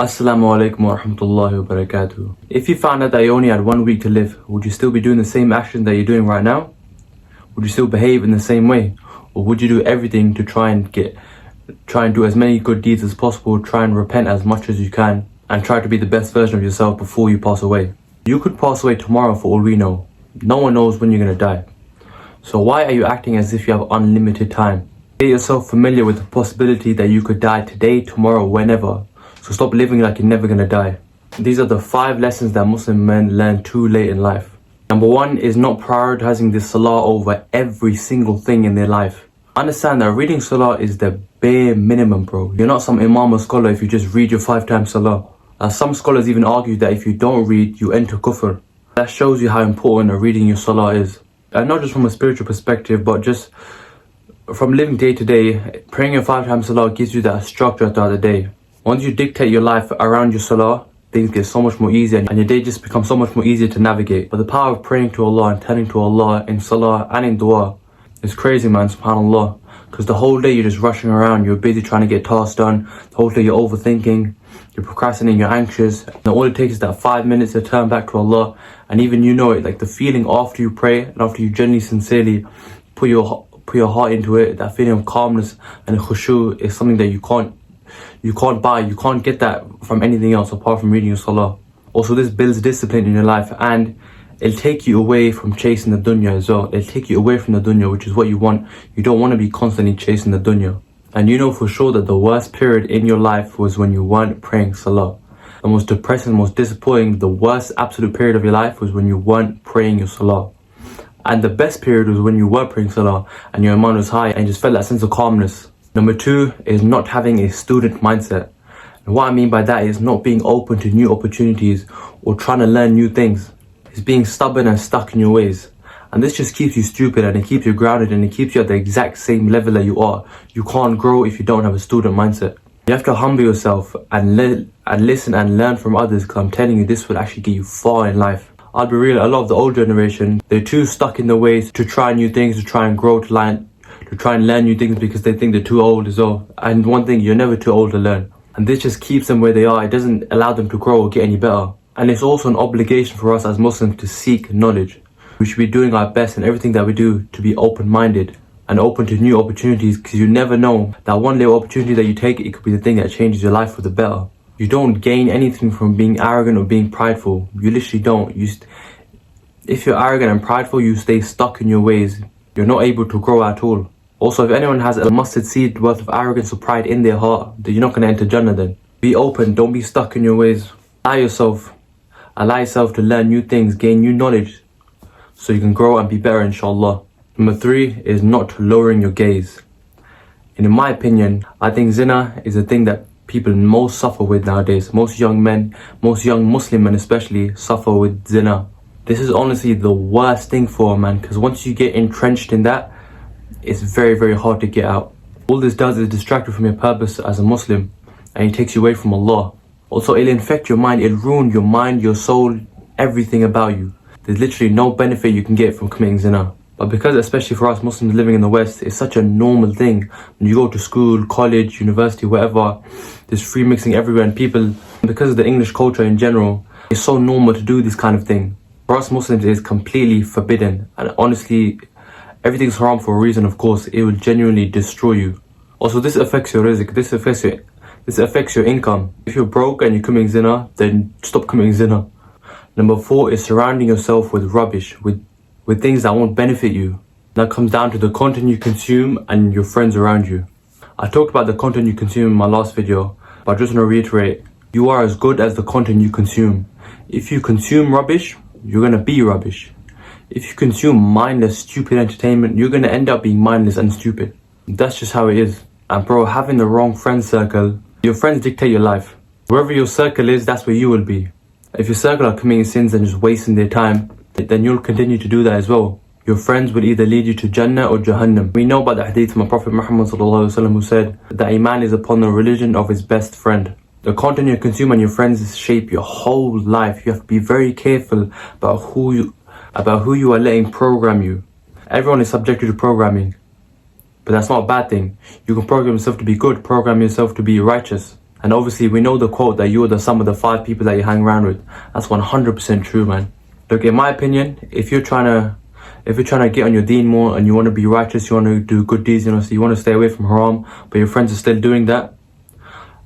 Assalamu alaikum wa rahmatullahi wa barakatuh. If you found out that you only had 1 week to live, would you still be doing the same action that you're doing right now? Would you still behave in the same way? Or would you do everything to try and do as many good deeds as possible, try and repent as much as you can, and try to be the best version of yourself before you pass away? You could pass away tomorrow for all we know. No one knows when you're going to die. So why are you acting as if you have unlimited time? Get yourself familiar with the possibility that you could die today, tomorrow, whenever. So stop living like you're never going to die. These are the 5 lessons that Muslim men learn too late in life. Number 1 is not prioritizing the salah over every single thing in their life. Understand that reading salah is the bare minimum, bro. You're not some imam or scholar if you just read your 5 times salah. Some scholars even argue that if you don't read, you enter kufr. That shows you how important reading your salah is. And not just from a spiritual perspective, but just from living day to day. Praying your 5 times salah gives you that structure throughout the day. Once you dictate your life around your salah, things get so much more easier and your day just becomes so much more easier to navigate. But the power of praying to Allah and turning to Allah in salah and in dua is crazy, man, subhanAllah. Because the whole day you're just rushing around, you're busy trying to get tasks done, the whole day you're overthinking, you're procrastinating, you're anxious. And all it takes is that 5 minutes to turn back to Allah. And even you know it, like the feeling after you pray and after you genuinely, sincerely put your heart into it, that feeling of calmness and khushu is something that you can't buy. You can't get that from anything else apart from reading your salah. Also, this builds discipline in your life and it'll take you away from chasing the dunya as well. It'll take you away from the dunya, which is what you want. You don't want to be constantly chasing the dunya. And you know for sure that the worst period in your life was when you weren't praying salah. The most depressing, most disappointing, the worst absolute period of your life was when you weren't praying your salah. And the best period was when you were praying salah and your iman was high and you just felt that sense of calmness. Number 2 is not having a student mindset. And what I mean by that is not being open to new opportunities or trying to learn new things. It's being stubborn and stuck in your ways. And this just keeps you stupid and it keeps you grounded and it keeps you at the exact same level that you are. You can't grow if you don't have a student mindset. You have to humble yourself and listen and learn from others, because I'm telling you, this will actually get you far in life. I'll be real, a lot of the old generation, they're too stuck in their ways to try new things, to try and grow, to try and learn new things because they think they're too old as well. And one thing, you're never too old to learn. And this just keeps them where they are. It doesn't allow them to grow or get any better. And it's also an obligation for us as Muslims to seek knowledge. We should be doing our best in everything that we do to be open-minded and open to new opportunities, because you never know that one little opportunity that you take, it could be the thing that changes your life for the better. You don't gain anything from being arrogant or being prideful. You literally don't. If you're arrogant and prideful, you stay stuck in your ways. You're not able to grow at all. Also, if anyone has a mustard seed worth of arrogance or pride in their heart, then you're not going to enter Jannah then. Be open, don't be stuck in your ways. Allow yourself to learn new things, gain new knowledge, so you can grow and be better, inshallah. Number 3 is not lowering your gaze. And in my opinion, I think zina is the thing that people most suffer with nowadays. Most young men, most young Muslim men especially, suffer with zina. This is honestly the worst thing for a man, because once you get entrenched in that, it's very, very hard to get out. All this does is distract you from your purpose as a Muslim, and it takes you away from Allah. Also, it'll infect your mind, it'll ruin your mind, your soul, everything about you. There's literally no benefit you can get from committing zina. But because, especially for us Muslims living in the West, it's such a normal thing. When you go to school, college, university, wherever, there's free mixing everywhere, and people, because of the English culture in general, it's so normal to do this kind of thing. For us Muslims, it's completely forbidden. And honestly, everything's haram for a reason, of course. It will genuinely destroy you. Also, this affects your rizq, this affects your income. If you're broke and you're committing zina, then stop committing zina. Number 4 is surrounding yourself with rubbish, with things that won't benefit you. That comes down to the content you consume and your friends around you. I talked about the content you consume in my last video, but I just want to reiterate, you are as good as the content you consume. If you consume rubbish, you're going to be rubbish. If you consume mindless, stupid entertainment, you're going to end up being mindless and stupid. That's just how it is. And bro, having the wrong friend circle, your friends dictate your life. Wherever your circle is, that's where you will be. If your circle are committing sins and just wasting their time, then you'll continue to do that as well. Your friends will either lead you to Jannah or Jahannam. We know about the hadith from Prophet Muhammad ﷺ who said that a man is upon the religion of his best friend. The content you consume and your friends shape your whole life. You have to be very careful about who you are letting program you. Everyone is subjected to programming, but that's not a bad thing. You can program yourself to be good, program yourself to be righteous. And obviously we know the quote that you are the sum of the 5 people that you hang around with. That's 100% true, man. Look, in my opinion, if you're trying to get on your deen more and you want to be righteous, you want to do good deeds, so you want to stay away from haram, but your friends are still doing that,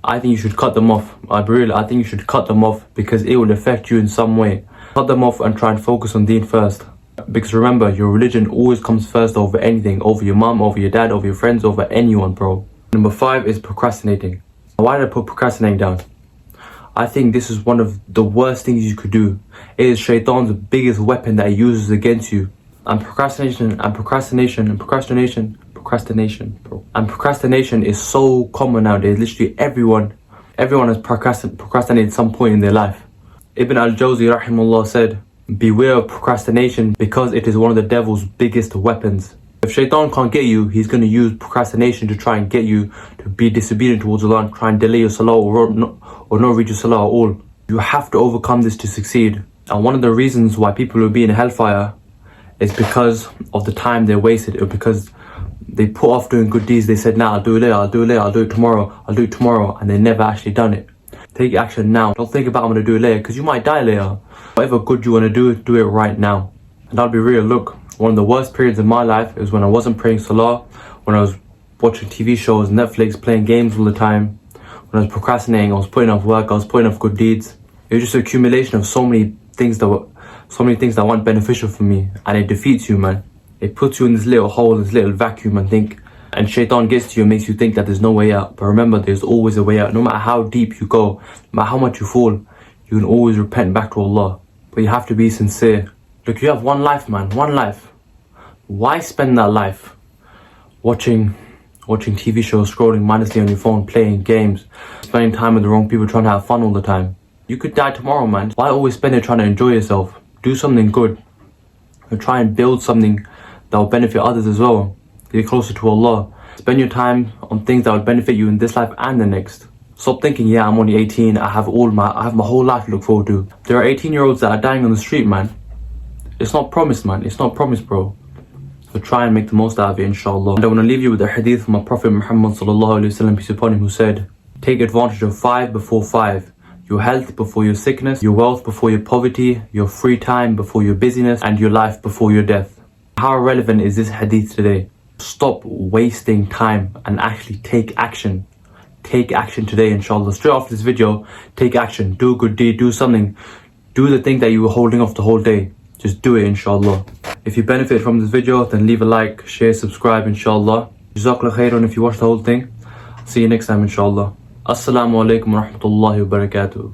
I think you should cut them off. I think you should cut them off because it will affect you in some way. Cut them off and try and focus on deen first. Because remember, your religion always comes first over anything, over your mum, over your dad, over your friends, over anyone, bro. Number 5 is procrastinating. Why did I put procrastinating down? I think this is one of the worst things you could do. It is shaitan's biggest weapon that he uses against you. And procrastination is so common nowadays. Literally everyone has procrastinated at some point in their life. Ibn al-Jawzi rahimahullah said, beware of procrastination because it is one of the devil's biggest weapons. If shaitan can't get you, he's going to use procrastination to try and get you to be disobedient towards Allah and try and delay your salah or not read your salah at all. You have to overcome this to succeed. And one of the reasons why people will be in hellfire is because of the time they wasted, or because they put off doing good deeds. They said, nah, I'll do it later, I'll do it tomorrow, and they never actually done it. Take action now. Don't think about I'm going to do it later, because you might die later. Whatever good you want to do it right now. And I'll be real, look, one of the worst periods in my life is when I wasn't praying salah, when I was watching TV shows, Netflix, playing games all the time, when I was procrastinating, I was putting off work, I was putting off good deeds. It was just an accumulation of so many things that weren't beneficial for me, and it defeats you, man. It puts you in this little hole, this little vacuum, and shaitan gets to you and makes you think that there's no way out. But remember, there's always a way out. No matter how deep you go, no matter how much you fall, you can always repent back to Allah. But you have to be sincere. Look, you have one life, man, one life. Why spend that life watching TV shows, scrolling mindlessly on your phone, playing games, spending time with the wrong people, trying to have fun all the time? You could die tomorrow, man. Why always spend it trying to enjoy yourself? Do something good. And try and build something that will benefit others as well. Get closer to Allah. Spend your time on things that will benefit you in this life and the next. Stop thinking, yeah, I'm only 18, I have my whole life to look forward to. There are 18-year-olds that are dying on the street, man. It's not promised, man. It's not promised, bro. So try and make the most out of it, inshallah. And I want to leave you with a hadith from my Prophet Muhammad sallallahu alaihi wasallam, peace upon him, who said, take advantage of 5 before 5. Your health before your sickness, your wealth before your poverty, your free time before your busyness, and your life before your death. How relevant is this hadith today? Stop wasting time and actually take action. Take action today, inshallah. Straight after this video, take action. Do a good deed, do something. Do the thing that you were holding off the whole day. Just do it, inshallah. If you benefit from this video, then leave a like, share, subscribe, inshallah. Jazakallah khairan if you watched the whole thing. See you next time, inshallah. Assalamu alaikum wa rahmatullahi wa barakatuh.